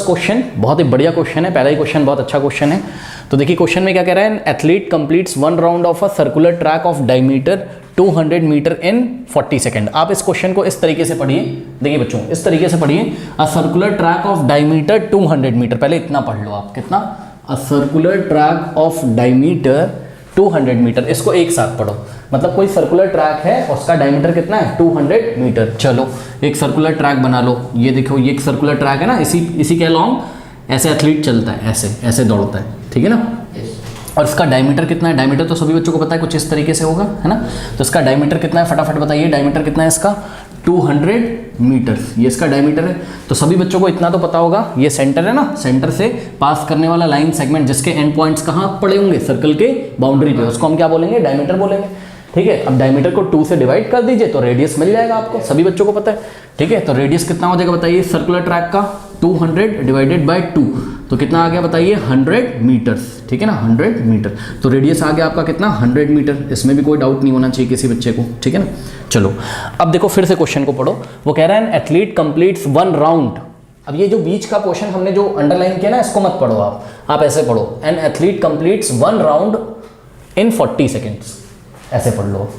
Question बहुत ही बढ़िया question है, पहला ही क्वेश्चन बहुत अच्छा क्वेश्चन है। तो देखिए क्वेश्चन में क्या कह रहा है, athlete completes one round of a circular track of diameter 200 metre in 40 second. आप इस क्वेश्चन को इस तरीके से पढ़िए, देखिए बच्चों इस तरीके से पढ़िए, a circular track of diameter 200 metre, पहले इतना पढ़ लो आप, कितना, a circular track of diameter 200 metre, इसको एक साथ पढ़ो। मतलब कोई सर्कुलर ट्रैक है और उसका डायमीटर कितना है 200 मीटर। चलो एक सर्कुलर ट्रैक बना लो, ये देखो ये एक सर्कुलर ट्रैक है ना, इसी के अलॉन्ग ऐसे एथलीट चलता है, ऐसे दौड़ता है, ठीक है ना। और इसका डायमीटर कितना है, डायमीटर तो सभी बच्चों को पता है, कुछ इस तरीके से होगा, है ना। तो इसका डायमीटर कितना है, फटाफट बताइए, डायमीटर कितना है इसका 200 मीटर, ये इसका डायमीटर है। तो सभी बच्चों को इतना तो पता होगा, ये सेंटर है ना, सेंटर से पास करने वाला लाइन सेगमेंट जिसके एंड पॉइंट्स कहाँ पड़े होंगे, सर्कल के बाउंड्री पे, उसको हम क्या बोलेंगे, डायमीटर बोलेंगे, ठीक है। अब डायमीटर को 2 से डिवाइड कर दीजिए तो रेडियस मिल जाएगा आपको, सभी बच्चों को पता है, ठीक है। तो रेडियस कितना हो जाएगा बताइए सर्कुलर ट्रैक का, 200 डिवाइडेड बाय 2, तो कितना आ गया बताइए 100 मीटर्स, ठीक है ना, 100 मीटर। तो रेडियस आ गया आपका कितना 100 मीटर, इसमें भी कोई डाउट नहीं होना चाहिए किसी बच्चे को, ठीक है ना। चलो अब देखो फिर से क्वेश्चन को पढ़ो, वो कह रहा है an athlete completes one round. अब ये जो बीच का पोर्शन हमने जो अंडरलाइन किया ना, इसको मत पढ़ो आप ऐसे पढ़ो, N athlete completes one round in 40 seconds, ऐसे पढ़ लो।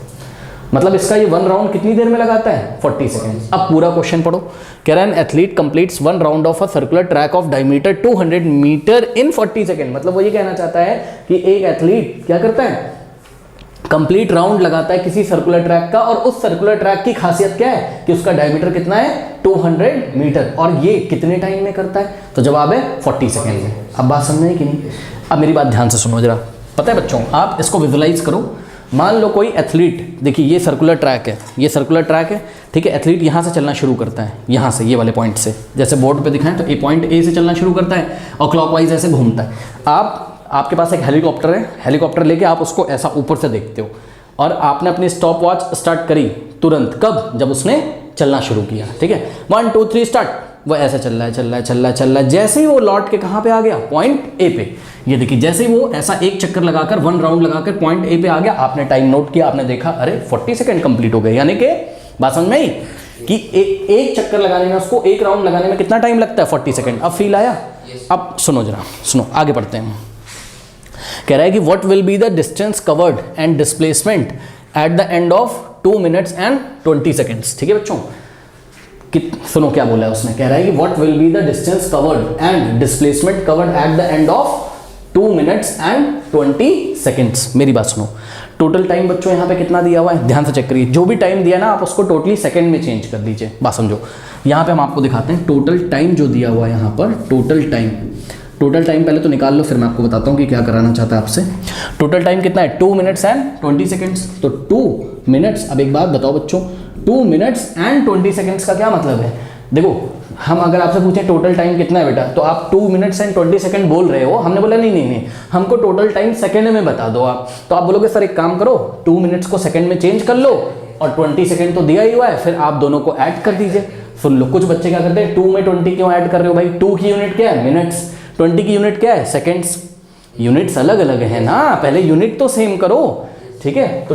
मतलब इसका ये वन राउंड कितनी देर में लगाता है 40 सेकेंड। अब पूरा क्वेश्चन पढ़ो, कह रहा है an athlete completes one round of a circular track of diameter 200 metre in 40 second. मतलब वो ये कहना चाहता है कि एक एथलीट क्या करता है, कंप्लीट राउंड लगाता है किसी सर्कुलर ट्रैक का, और उस सर्कुलर ट्रैक की खासियत क्या है कि उसका डायमीटर कितना है 200 मीटर, और ये कितने टाइम में करता है, तो जवाब है 40 सेकेंड में। अब बात समझ में कि नहीं। अब मेरी बात ध्यान से सुनो जरा, पता है बच्चों आप इसको विजुलाइज करो। मान लो कोई एथलीट, देखिए ये सर्कुलर ट्रैक है, ये सर्कुलर ट्रैक है, ठीक है। एथलीट यहाँ से चलना शुरू करता है, यहाँ से ये वाले पॉइंट से, जैसे बोर्ड पे दिखाएं तो ए पॉइंट ए से चलना शुरू करता है और क्लॉकवाइज ऐसे घूमता है। आपके पास एक हेलीकॉप्टर है, हेलीकॉप्टर लेके आप उसको ऐसा ऊपर से देखते हो, और आपने अपनी स्टॉप वॉच स्टार्ट करी तुरंत, कब, जब उसने चलना शुरू किया, ठीक है। 1 2 3 स्टार्ट, वो ऐसे चल रहा है, जैसे ही वो लौट के कहाँ पे आ गया, पॉइंट ए पे। ये देखिए जैसे ही वो ऐसा एक चक्कर लगाकर, वन राउंड लगाकर पॉइंट ए पे आ गया, आपने टाइम नोट किया, आपने देखा अरे 40 सेकंड कंप्लीट हो गए। यानी कि बात समझ में आई कि एक चक्कर लगाने में, उसको एक राउंड लगाने में कितना टाइम लगता है 40 सेकंड। अब फील आया। अब सुनो जरा, सुनो आगे बढ़ते हैं। कह रहा है कि what will be the distance covered and displacement at the end of 2 minutes and 20 seconds, ठीक है बच्चों। सुनो क्या बोला है उसने, कह रहा है कि what will be the distance covered and displacement covered at the end of 2 minutes and 20 seconds. मेरी बात सुनो, टोटल टाइम बच्चों यहाँ पे कितना दिया हुआ है, ध्यान से चेक करिए, जो भी टाइम दिया ना आप उसको टोटली सेकंड में चेंज कर दीजिए। बात समझो, यहाँ पे हम आपको दिखाते हैं टोटल टाइम जो दिया हुआ है यहाँ पर, टोटल टाइम पहले तो निकाल लो, फिर मैं आपको बताता हूँ कि क्या कराना चाहता है आपसे। टोटल टाइम कितना है 2 मिनट्स एंड 20 सेकेंड्स। तो 2 मिनट्स, अब एक बात बताओ बच्चों, 2 मिनट्स एंड 20 सेकेंड्स का क्या मतलब है। देखो हम अगर आपसे पूछें टोटल टाइम कितना है बेटा, तो आप 2 मिनट्स एंड 20 सेकेंड बोल रहे हो, हमने बोला नहीं हमको टोटल टाइम सेकेंड में बता दो आप। तो आप बोलोगे सर एक काम करो, 2 मिनट्स को सेकेंड में चेंज कर लो, और 20 सेकेंड तो दिया ही हुआ है, फिर आप दोनों को ऐड कर दीजिए। सुन लो, कुछ बच्चे क्या करते हैं, 2 में 20 क्यों ऐड कर रहे हो भाई, 2 की यूनिट क्या है मिनट्स, 20 की यूनिट क्या है सेकेंड्स। यूनिट्स अलग अलग है ना, पहले यूनिट तो सेम करो, ठीक है। तो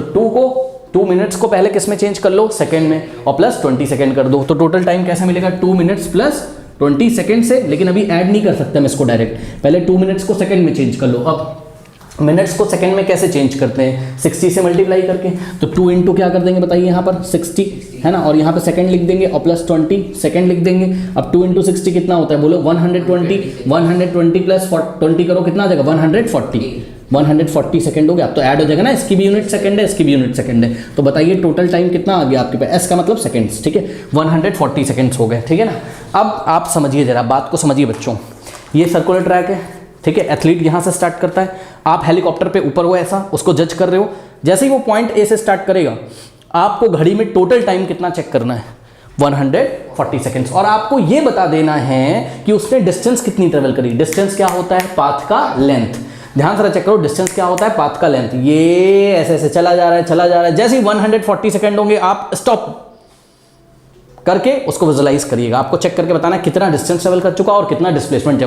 2 मिनट्स को पहले किस में चेंज कर लो, सेकंड में, और प्लस 20 सेकंड कर दो। तो टोटल टाइम कैसे मिलेगा 2 मिनट्स प्लस 20 सेकंड से, लेकिन अभी ऐड नहीं कर सकते हम इसको डायरेक्ट, पहले 2 मिनट्स को सेकंड में चेंज कर लो। अब मिनट्स को सेकंड में कैसे चेंज करते हैं, 60 से मल्टीप्लाई करके। तो 2 इंटू क्या कर देंगे बताइए, यहाँ पर 60 है ना, और यहाँ पे सेकंड लिख देंगे और प्लस 20 सेकंड लिख देंगे। अब 2 इंटू 60 कितना होता है बोलो 120 प्लस 20 करो कितना आ जाएगा 140 सेकंड हो गया। अब तो ऐड हो जाएगा ना, इसकी भी यूनिट सेकंड है, इसकी भी यूनिट सेकंड है। तो बताइए टोटल टाइम कितना आ गया आपके पास, एस का मतलब सेकंड्स, ठीक है, 140 सेकंड्स हो गए, ठीक है ना। अब आप समझिए जरा, बात को समझिए बच्चों, ये सर्कुलर ट्रैक है, ठीक है। एथलीट यहाँ से स्टार्ट करता है, आप हेलीकॉप्टर पे ऊपर हो ऐसा उसको जज कर रहे हो, जैसे ही वो पॉइंट ए से स्टार्ट करेगा, आपको घड़ी में टोटल टाइम कितना चेक करना है 140 सेकेंड्स, और आपको ये बता देना है कि उसने डिस्टेंस कितनी ट्रेवल करी। डिस्टेंस क्या होता है, पाथ का लेंथ। ध्यान से चेक करो, डिस्टेंस क्या होता है, पाथ का लेंथ। ये ऐसे चला जा रहा है, जैसे ही 140 सेकेंड होंगे आप स्टॉप करके उसको विजुलाइज करिएगा। आपको चेक करके बताना कितना डिस्टेंस ट्रेवल कर चुका और कितना डिस्प्लेसमेंट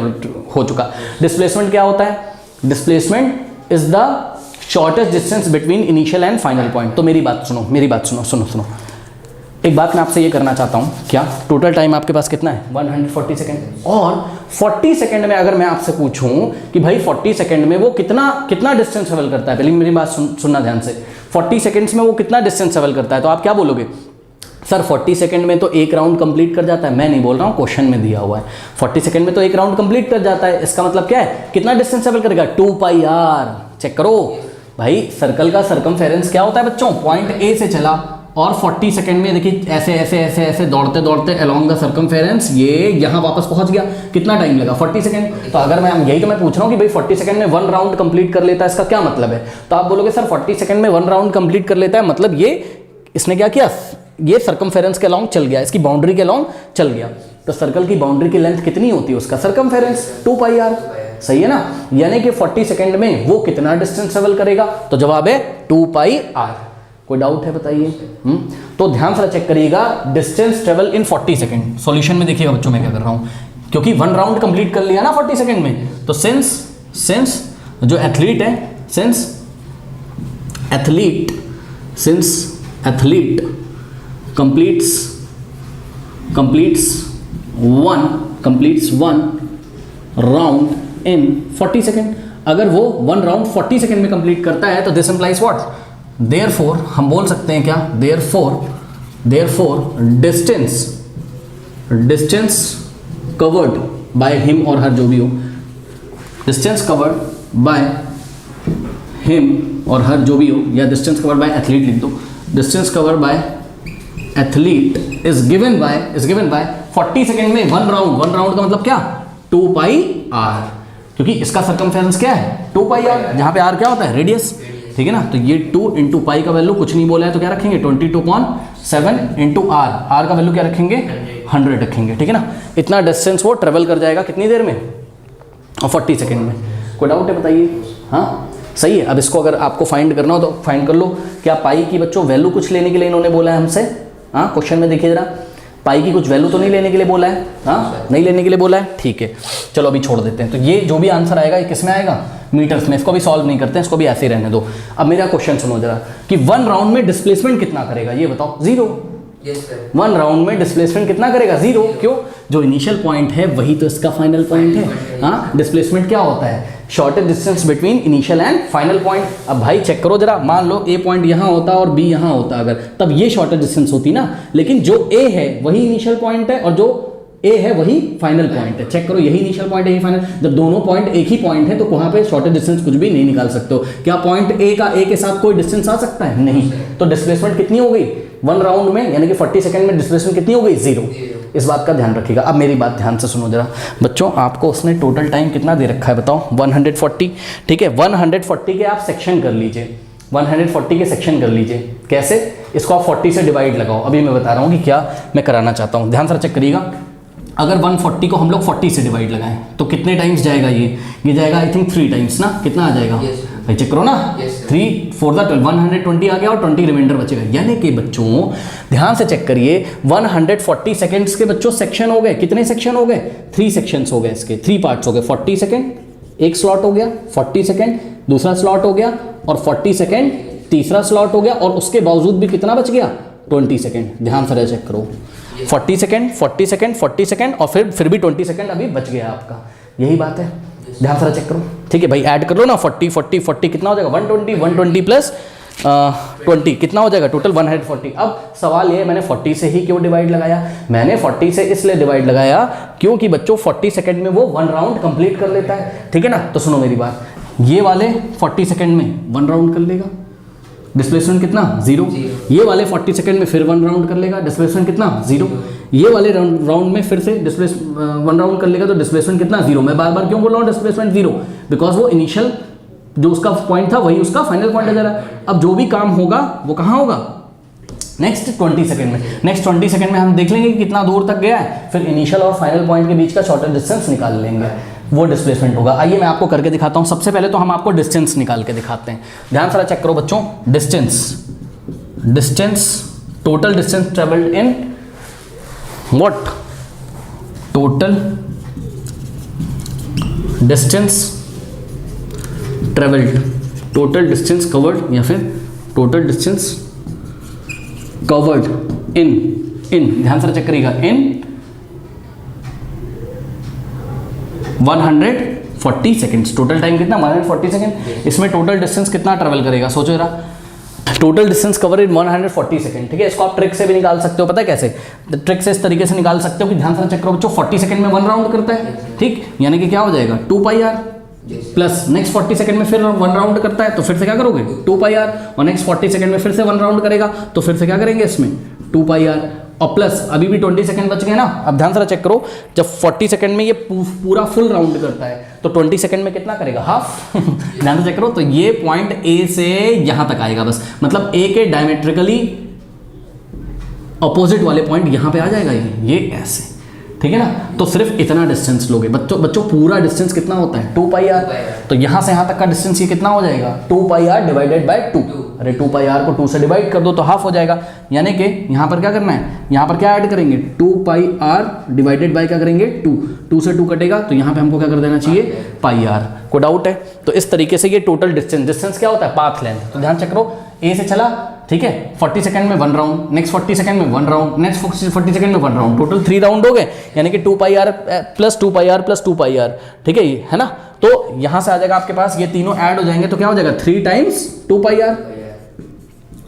हो चुका। डिस्प्लेसमेंट क्या होता है, displacement is the shortest distance between initial and final point. तो मेरी बात सुनो, सुनो एक बात मैं आपसे ये करना चाहता हूँ, क्या टोटल टाइम आपके पास कितना है? 140 सेकेंड। और 40 सेकेंड में अगर मैं आपसे पूछूं कि भाई 40 सेकेंड में वो कितना डिस्टेंस ट्रेवल करता है, पहले मेरी बात सुनना ध्यान से, 40 सेकेंड्स में वो कितना डिस्टेंस ट्रेवल करता है, तो आप क्या बोलोगे? सर 40 सेकंड में तो एक राउंड कंप्लीट कर जाता है। मैं नहीं बोल रहा हूँ, क्वेश्चन में दिया हुआ है 40 सेकंड में तो एक राउंड कंप्लीट कर जाता है। इसका मतलब क्या है? कितना डिस्टेंस ट्रेवल करेगा? 2πr। चेक करो भाई, सर्कल का सर्कमफेरेंस क्या होता है बच्चों? पॉइंट ए से चला और 40 सेकंड में देखिए ऐसे ऐसे ऐसे ऐसे दौड़ते दौड़ते अलोंग द सर्कमफेरेंस ये यहाँ वापस पहुंच गया। कितना टाइम लगा? 40 सेकंड। तो अगर मैं यही तो मैं पूछ रहा हूँ कि भाई 40 सेकंड में 1 राउंड कंप्लीट कर लेता है, इसका क्या मतलब है? तो आप बोलोगे सर 40 सेकंड में 1 राउंड कंप्लीट कर लेता है, मतलब ये इसने क्या किया? ये सर्कमफेरेंस के अलोंग चल गया, इसकी बाउंड्री के अलोंग चल गया। तो सर्कल की बाउंड्री की लेंथ कितनी होती है? उसका सर्कमफेरेंस 2πr। सही है ना? यानी कि 40 सेकंड में वो कितना डिस्टेंस ट्रेवल करेगा? तो जवाब है 2πr। कोई डाउट है बताइए? तो ध्यान से चेक करिएगा, distance travel in 40 second. Solution में देखिएगा बच्चों मैं क्या कर रहा हूं, क्योंकि 1 राउंड कंप्लीट कर लिया ना 40 सेकंड में, तो सिंस जो एथलीट है, since athlete completes one round in 40 second. अगर वो 1 राउंड 40 सेकेंड में कंप्लीट करता है तो दिस इंप्लाइज व्हाट? देयरफॉर हम बोल सकते हैं क्या? Therefore distance covered by him और हर, जो भी हो, डिस्टेंस कवर्ड बाय हिम और हर, जो भी हो, या डिस्टेंस कवर्ड बाय एथलीट लिख दो। Distance covered by athlete is given by 40 second में 1 राउंड का मतलब क्या? 2πr, क्योंकि इसका सर्कमफेरेंस क्या है? 2πr, जहां पे r क्या होता है? रेडियस। ठीक है ना? तो ये 2 × पाई का वैल्यू कुछ नहीं बोला है तो क्या रखेंगे? 22.7 × r का वैल्यू क्या रखेंगे? 100 रखेंगे। ठीक है ना? इतना डिस्टेंस वो ट्रेवल कर जाएगा कितनी देर में? 40 सेकेंड में। कोई डाउट है बताइए? हाँ सही है। अब इसको अगर आपको फाइंड करना हो तो फाइंड कर लो। क्या पाई की बच्चों वैल्यू कुछ लेने के लिए इन्होंने बोला है हमसे? हाँ क्वेश्चन में देखिए जरा, पाई की कुछ वैल्यू तो नहीं लेने के लिए बोला है? हाँ नहीं लेने के लिए बोला है। ठीक है, चलो अभी छोड़ देते हैं। तो ये जो भी आंसर आएगा ये किस में आएगा? मीटर्स में। इसको भी सॉल्व नहीं करते हैं, इसको भी ऐसे ही रहने दो। अब मेरा क्वेश्चन सुनो जरा कि 1 राउंड में डिस्प्लेसमेंट कितना करेगा? ये बताओ। 0। 1 राउंड में डिस्प्लेसमेंट कितना करेगा? 0। क्यों? जो इनिशियल पॉइंट है वही तो इसका फाइनल पॉइंट है। हाँ, डिस्प्लेसमेंट क्या होता है? Shortest distance between initial and final point. अब भाई चेक करो जरा, मान लो ए पॉइंट यहाँ होता और बी यहाँ होता अगर, तब ये शॉर्टेस्ट डिस्टेंस होती ना, लेकिन जो ए है वही इनिशियल पॉइंट है और जो ए है वही फाइनल पॉइंट है। चेक करो, यही इनिशियल पॉइंट है, यही फाइनल। जब दोनों पॉइंट एक ही पॉइंट है तो वहां पे शॉर्टेस्ट डिस्टेंस कुछ भी नहीं निकाल सकते हो। क्या पॉइंट ए का ए के साथ कोई डिस्टेंस आ सकता है? नहीं। तो डिस्प्लेसमेंट कितनी हो गई 1 राउंड में, यानी कि 40 सेकंड में डिस्प्लेसमेंट कितनी हो गई? 0। इस बात का ध्यान रखिएगा। अब मेरी बात ध्यान से सुनो जरा बच्चों, आपको उसने टोटल टाइम कितना दे रखा है बताओ? 140। ठीक है, 140 के आप सेक्शन कर लीजिए, 140 के सेक्शन कर लीजिए। कैसे? इसको आप 40 से डिवाइड लगाओ। अभी मैं बता रहा हूँ कि क्या मैं कराना चाहता हूँ, ध्यान से चेक करिएगा। अगर 140 को हम लोग 40 से डिवाइड लगाएं तो कितने टाइम्स जाएगा? ये जाएगा आई थिंक 3 टाइम्स ना। कितना आ जाएगा? भाई चेक करो ना, 3 4 120 आ गया और 20 रिमाइंडर बचेगा। यानी कि बच्चों ध्यान से चेक करिए, 140 सेकेंड्स के बच्चों सेक्शन हो गए। कितने सेक्शन हो गए? 3 सेक्शंस हो गए, इसके 3 पार्ट्स हो गए। 40 सेकेंड एक स्लॉट हो गया, 40 सेकेंड दूसरा स्लॉट हो गया और 40 सेकेंड तीसरा स्लॉट हो गया, और उसके बावजूद भी कितना बच गया? 20 सेकेंड। ध्यान से चेक करो, 40 सेकेंड 40 सेकेंड 40 सेकेंड और फिर भी 20 सेकेंड अभी बच गया आपका। यही बात है, ध्यान से चेक करो। ठीक है भाई, ऐड कर लो ना, 40 40 40 कितना हो जाएगा? 120 प्लस 20 कितना हो जाएगा? टोटल 140। अब सवाल ये, मैंने 40 से ही क्यों डिवाइड लगाया? मैंने 40 से इसलिए डिवाइड लगाया क्योंकि बच्चों 40 सेकेंड में वो 1 राउंड कंप्लीट कर लेता है। ठीक है ना? तो सुनो मेरी बात, ये वाले 40 सेकेंड में 1 राउंड कर लेगा, डिस्प्लेसमेंट कितना? 0। ये वाले 40 सेकंड में फिर 1 राउंड कर लेगा, डिस्प्लेसमेंट कितना? 0। ये वाले राउंड में फिर से 1 राउंड कर लेगा तो डिस्प्लेसमेंट कितना? 0। मैं बार बार क्यों बोल रहा हूँ डिस्प्लेसमेंट 0? बिकॉज वो इनिशियल जो उसका पॉइंट था वही उसका फाइनल पॉइंट है जरा। अब जो भी काम होगा वो कहाँ होगा? नेक्स्ट 20 सेकंड में। नेक्स्ट 20 सेकंड में हम देख लेंगे कि कितना दूर तक गया है, फिर इनिशियल और फाइनल पॉइंट के बीच का शॉर्टेस्ट डिस्टेंस निकाल लेंगे, वो डिस्प्लेसमेंट होगा। आइए मैं आपको करके दिखाता हूं। सबसे पहले तो हम आपको डिस्टेंस निकाल के दिखाते हैं। ध्यान से चेक करो बच्चों, distance total distance travelled in what? Total distance travelled, total distance covered या फिर टोटल डिस्टेंस कवर्ड इन ध्यान से चेक करिएगा, इन 140 सेकेंड्स। टोटल टाइम कितना? 140 सेकेंड। इसमें टोटल डिस्टेंस कितना ट्रेवल करेगा, सोचो जरा। Total distance cover in 140 second, ठीक है। इसको आप ट्रिक से भी निकाल सकते हो, पता है कैसे? ट्रिक से इस तरीके से निकाल सकते हो कि ध्यान से चेक करो बच्चों, 40 सेकेंड में 1 राउंड करता है, ठीक, यानी कि क्या हो जाएगा 2 pi R, plus next 40 second में फिर 1 राउंड करता है, तो फिर से क्या करोगे 2 पाई आर, और नेक्स्ट 40 सेकंड में फिर से 1 राउंड करेगा, तो फिर से क्या करेंगे इसमें 2 पाई आर, और प्लस अभी भी 20 सेकंड बच गए ना। अब ध्यान से चेक करो, जब 40 सेकंड में ये पूरा फुल राउंड करता है तो 20 सेकंड में कितना करेगा, हाफ। ध्यान से चेक करो, तो ये पॉइंट ए से यहां तक आएगा बस, मतलब ए के डायमेट्रिकली अपोजिट वाले पॉइंट यहां पे आ जाएगा ये ऐसे, ठीक है ना। तो सिर्फ इतना डिस्टेंस लोगे बच्चों पूरा डिस्टेंस कितना होता है 2 पाई आर, तो यहां से यहां तक का डिस्टेंस ये कितना हो जाएगा 2 पाई आर डिवाइडेड बाय 2। अरे 2 पाई आर को 2 से डिवाइड कर दो तो हाफ हो जाएगा, यानी कि यहां पर क्या करना है, यहां पर क्या ऐड करेंगे 2 पाई आर डिवाइडेड बाय क्या करेंगे 2 से 2 कटेगा, तो यहां पे हमको क्या कर देना चाहिए पाई आर। को डाउट है? तो इस तरीके से ये टोटल डिस्टेंस क्या होता है, पाथ लेंथ। तो ध्यान चेक करो, ए से चला, ठीक है, 40 सेकंड में 1 राउंड, नेक्स्ट 40 सेकंड में 1 राउंड, नेक्स्ट 40 सेकंड में 1 राउंड, टोटल 3 राउंड हो गए, यानी कि 2 pi R plus 2 pi R plus 2 pi R, ठीक है, ये है ना। तो यहां से आ जाएगा आपके पास, ये तीनों ऐड हो जाएंगे तो क्या हो जाएगा 3 टाइम्स 2 पाई आर,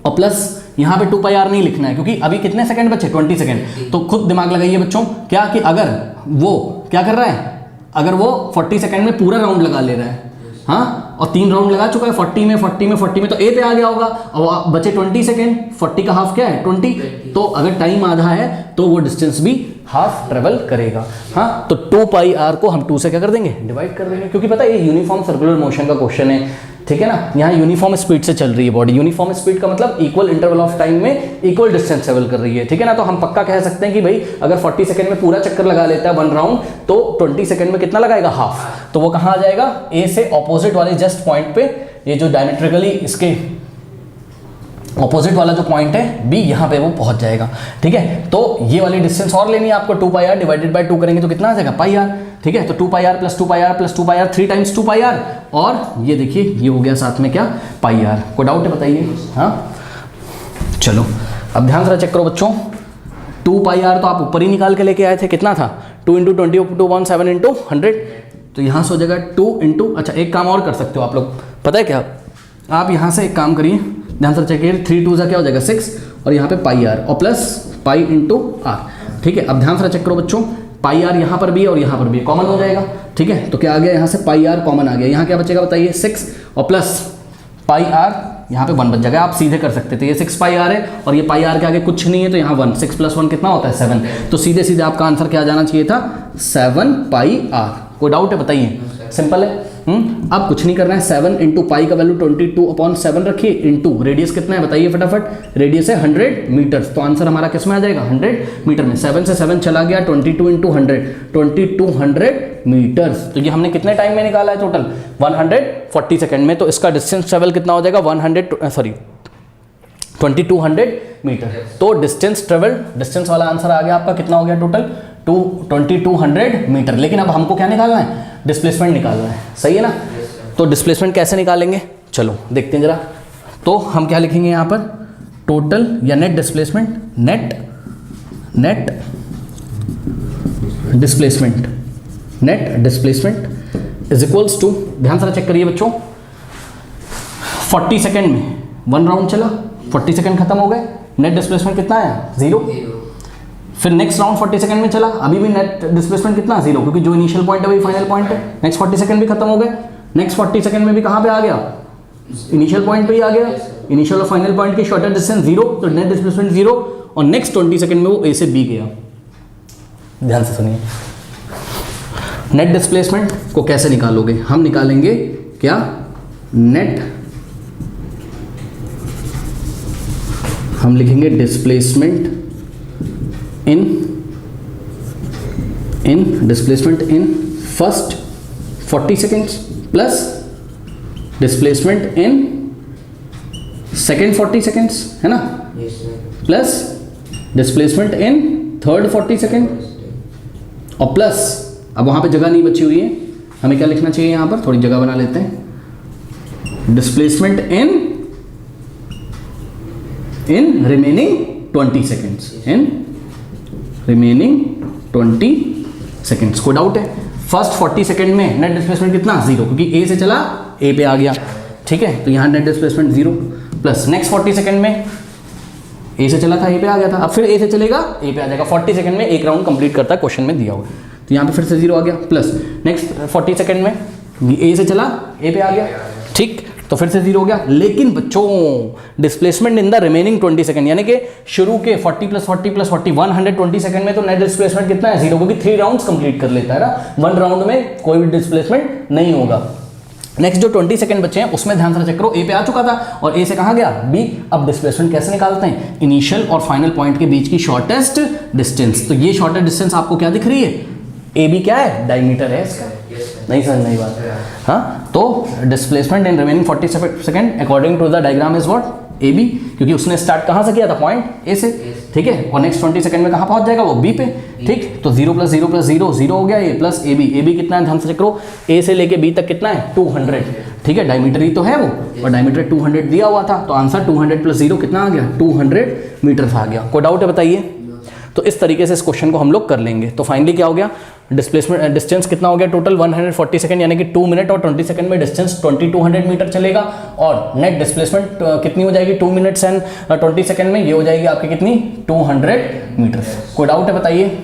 और प्लस यहां पे 2 पाई आर नहीं लिखना है क्योंकि अभी कितने सेकंड बचे 20 सेकंड। तो खुद दिमाग लगाइए बच्चों, क्या कि अगर वो क्या कर रहा है, अगर वो 40 सेकंड में पूरा राउंड लगा ले रहा है, हाँ, और 3 राउंड लगा चुका है 40 में तो ए पे आ गया होगा, और बचे 20 सेकंड, 40 का हाफ क्या है 20, तो अगर टाइम आधा है तो वो डिस्टेंस भी हाफ ट्रेवल करेगा। हाँ, तो 2 पाई आर को हम 2 से क्या कर देंगे डिवाइड कर देंगे, क्योंकि पता है ये यूनिफॉर्म सर्कुलर मोशन का क्वेश्चन है, ठीक है ना। यहाँ यूनिफॉर्म स्पीड से चल रही है बॉडी, यूनिफॉर्म स्पीड का मतलब इक्वल इंटरवल ऑफ टाइम में इक्वल डिस्टेंस ट्रेवल कर रही है, ठीक है ना। तो हम पक्का कह सकते हैं कि भाई अगर 40 सेकंड में पूरा चक्कर लगा लेता है 1 राउंड, तो 20 सेकंड में कितना लगाएगा हाफ, तो वो कहाँ आ जाएगा ए से ऑपोजिट वाले जस्ट पॉइंट पे, ये जो डायमेट्रिकली इसके ऑपोजिट वाला जो पॉइंट है बी, यहाँ पे वो पहुंच जाएगा, ठीक है। तो ये वाली डिस्टेंस और लेनी है आपको, 2 पाई आर डिवाइडेड बाय 2 करेंगे तो कितना आ जाएगा पाई आर, ठीक है। तो 2 pi R plus 2 pi R plus 2 pi R 3 times 2 pi R, और ये देखिए ये हो गया साथ में क्या पाई आर। कोई डाउट है बताइए? हाँ, चलो अब ध्यान से चेक करो बच्चों, 2 पाई आर तो आप ऊपर ही निकाल के लेके आए थे, कितना था 2 × 20 / 1 7 × 100, तो यहाँ से हो जाएगा 2 × अच्छा एक काम और कर सकते हो आप लोग, पता है क्या, आप यहाँ से एक काम करिए, ध्यान से चेक करिए, 3 × 2 क्या हो जाएगा 6, और यहाँ पे पाई आर और प्लस पाई × आर, ठीक है। अब ध्यान से चेक करो बच्चों, पाई आर यहाँ पर भी है और यहाँ पर भी कॉमन हो जाएगा, ठीक है। तो क्या आ गया यहाँ से पाई आर कॉमन आ गया, यहाँ क्या बचेगा बताइए 6 और प्लस पाई आर, यहाँ पे 1 बच जाएगा। आप सीधे कर सकते थे, ये 6 पाई आर है और ये पाई आर के आगे कुछ नहीं है, तो यहाँ 1, 6 + 1 कितना होता है 7, तो सीधे सीधे आपका आंसर क्या जाना चाहिए था 7 पाई आर। कोई डाउट है बताइए? सिंपल है। अब कुछ नहीं करना है, 7 × पाई का वैल्यू 22/7 रखिए, इंटू रेडियस कितना है बताइए फटाफट, रेडियस है 100 मीटर, तो आंसर हमारा किस में आ जाएगा 100 मीटर में। 7 से 7 चला गया, 22 × 100 2200 मीटर्स, तो ये हमने कितने टाइम में निकाला है टोटल 140 सेकंड में। तो इसका डिस्टेंस ट्रेवल कितना हो जाएगा 2200 मीटर। तो डिस्टेंस ट्रेवल, डिस्टेंस वाला आंसर आ गया आपका, कितना हो गया टोटल 2200 मीटर। लेकिन अब हमको क्या निकालना है, डिस्प्लेसमेंट निकालना है, सही है ना। तो डिस्प्लेसमेंट कैसे निकालेंगे, चलो देखते हैं जरा। तो हम क्या लिखेंगे यहाँ पर, टोटल या net displacement, net displacement is equals to, ध्यान से चेक करिए बच्चों, 40 सेकंड में 1 राउंड चला, 40 सेकंड खत्म हो गए, नेट डिस्प्लेसमेंट कितना आया 0। फिर नेक्स्ट राउंड 40 सेकंड में चला, अभी भी नेट डिस्प्लेसमेंट कितना 0, क्योंकि जो इनिशियल पॉइंट है वही फाइनल पॉइंट है। नेक्स्ट 40 सेकंड भी खत्म हो गए, नेक्स्ट 40 सेकंड में भी कहाँ पे आ गया, इनिशियल पॉइंट पे ही आ गया, इनिशियल और फाइनल पॉइंट की शॉर्टर डिस्टेंस 0, तो नेट डिस्प्लेसमेंट 0, और नेक्स्ट 20 सेकंड में वो ए से बी गया। ध्यान से सुनिए, नेट डिस्प्लेसमेंट को कैसे निकालोगे, हम निकालेंगे क्या, नेट, हम लिखेंगे displacement in displacement in first 40 seconds plus displacement in second 40 seconds, है ना, plus displacement in third 40 second, और प्लस अब वहां पे जगह नहीं बची हुई है, हमें क्या लिखना चाहिए यहाँ पर, थोड़ी जगह बना लेते हैं, displacement in remaining 20 seconds, in remaining 20 seconds. कोई डाउट है? फर्स्ट 40 सेकेंड में नेट डिस्प्लेसमेंट कितना? 0, क्योंकि ए से चला ए पे आ गया, ठीक है, तो यहाँ net displacement 0, plus next 40 second में ए से चला था ए पे आ गया था, अब फिर ए से चलेगा ए पे आ जाएगा। 40 सेकेंड में एक राउंड कंप्लीट करता है, क्वेश्चन में दिया हुआ है, तो यहाँ पे फिर से 0 आ गया, प्लस नेक्स्ट 40 सेकेंड में ए से चला ए पे आ गया, ठीक, तो फिर से 0 हो गया। लेकिन बच्चों displacement in the remaining 20 second, यानी कि शुरू के 40 + 40 + 40 120 सेकंड में तो नेट डिस्प्लेसमेंट कितना है? 0, क्योंकि 3 राउंड्स कंप्लीट कर लेता है ना, 1 राउंड में कोई भी डिस्प्लेसमेंट नहीं होगा। नेक्स्ट जो 20 सेकंड बचे हैं उसमें ध्यान से चेक करो, ए पे आ चुका था और ए से कहाँ गया? बी। अब डिस्प्लेसमेंट कैसे निकालते हैं? इनिशियल और फाइनल पॉइंट के बीच की शॉर्टेस्ट डिस्टेंस। तो ये शॉर्टेस्ट डिस्टेंस आपको क्या दिख रही है? ए बी क्या है? डायमीटर है इसका। नहीं समझ नहीं बात, हाँ, तो displacement in remaining 40 second according to the diagram is what? A B, क्योंकि उसने स्टार्ट कहाँ से किया था? पॉइंट ए से, ठीक है, और नेक्स्ट 20 सेकंड में कहाँ पहुंच जाएगा? वो बी पे, ठीक, तो 0 + 0 + 0 0 हो गया ये, प्लस ए बी कितना है? ध्यान से चेक करो, ए से लेके बी तक कितना है? 200, ठीक है, डायमीटर ही तो है वो, और डायमीटर 200 दिया हुआ था, तो आंसर 200 + 0 कितना आ गया? 200 मीटर आ गया। कोई डाउट है बताइए? तो इस तरीके से इस क्वेश्चन को हम लोग कर लेंगे। तो फाइनली क्या हो गया? डिस्प्लेसमेंट डिस्टेंस कितना हो गया टोटल? 140 सेकंड, यानी कि 2 मिनट और 20 सेकंड में डिस्टेंस 2200 मीटर चलेगा, और नेट डिस्प्लेसमेंट कितनी हो जाएगी 2 मिनट्स एंड 20 सेकंड में? ये हो जाएगी आपकी कितनी? 200 मीटर। कोई डाउट है बताइए?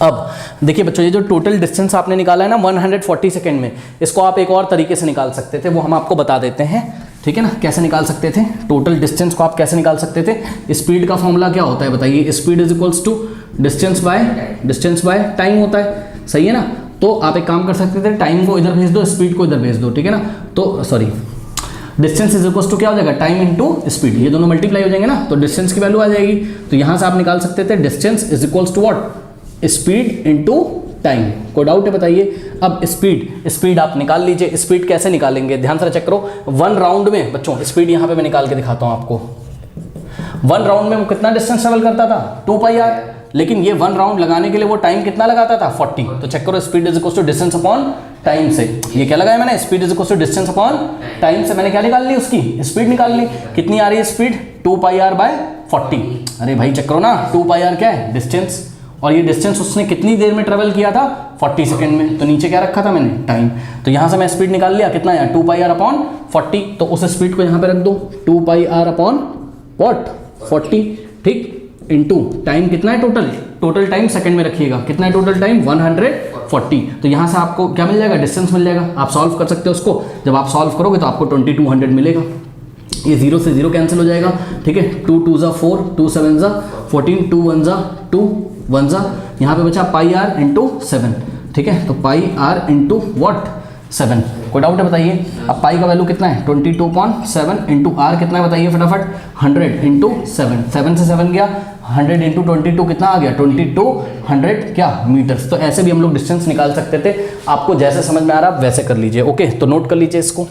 अब देखिए बच्चों, ये जो टोटल डिस्टेंस आपने निकाला है ना 140 सेकंड में, इसको आप एक और तरीके से निकाल सकते थे, वो हम आपको बता देते हैं, ठीक है ना। कैसे निकाल सकते थे टोटल डिस्टेंस को? आप कैसे निकाल सकते थे? स्पीड का फॉर्मूला क्या होता है बताइए? Speed is equals to distance by time होता है, सही है ना। तो आप एक काम कर सकते थे, टाइम को इधर भेज दो, स्पीड को इधर भेज दो, ठीक है ना। तो sorry, distance is equals to क्या हो जाएगा? टाइम इंटू स्पीड, ये दोनों मल्टीप्लाई हो जाएंगे ना, तो डिस्टेंस की वैल्यू आ जाएगी। तो यहाँ से आप निकाल सकते थे distance is equals to what? Speed into time. कोई डाउट है बताइए? अब स्पीड आप निकाल लीजिए। स्पीड कैसे निकालेंगे? ध्यान से चेक करो, 1 राउंड में बच्चों स्पीड यहाँ पे मैं निकाल के दिखाता हूँ आपको। 1 राउंड में वो कितना डिस्टेंस ट्रेवल करता था? 2πr, लेकिन ये 1 राउंड लगाने के लिए वो टाइम कितना लगाता था? 40। तो चेक करो, speed is equal to distance upon time से, ये क्या लगाया मैंने? Speed is equal to distance upon time से मैंने क्या निकाल ली? उसकी स्पीड निकाल ली। कितनी आ रही है स्पीड? 2πr/40। अरे भाई चेक करो ना, 2πr क्या है? डिस्टेंस, और ये डिस्टेंस उसने कितनी देर में ट्रेवल किया था? 40 सेकंड में। तो नीचे क्या रखा था मैंने? टाइम। तो यहाँ से मैं स्पीड निकाल लिया, कितना है? 2πr/40। तो उस स्पीड को यहाँ पे रख दो, 2πr/40, ठीक, इंटू टाइम कितना है? टोटल टाइम सेकंड में रखिएगा, कितना है टोटल टाइम? 140। तो यहाँ से आपको क्या मिल जाएगा? डिस्टेंस मिल जाएगा। आप सॉल्व कर सकते हो उसको, जब आप सॉल्व करोगे तो आपको 2200 मिलेगा। ये 0 से 0 कैंसिल हो जाएगा, ठीक है, 2 2 ज़ा 4, 2 7 ज़ा 14, 2 1 ज़ा 2 1 ज़ा, यहाँ पे बचा πr इंटू 7, ठीक है, तो πr इंटू व्हाट? 7। कोई डाउट है बताइए? अब पाई का वैल्यू कितना है? 22.7 इंटू आर कितना है बताइए फटाफट? 100 इंटू 7, 7 से 7 गया, 100 इंटू 22 कितना आ गया? 2200 क्या मीटर्स। तो ऐसे भी हम लोग डिस्टेंस निकाल सकते थे। आपको जैसे समझ में आ रहा है वैसे कर लीजिए, ओके। तो नोट कर लीजिए इसको।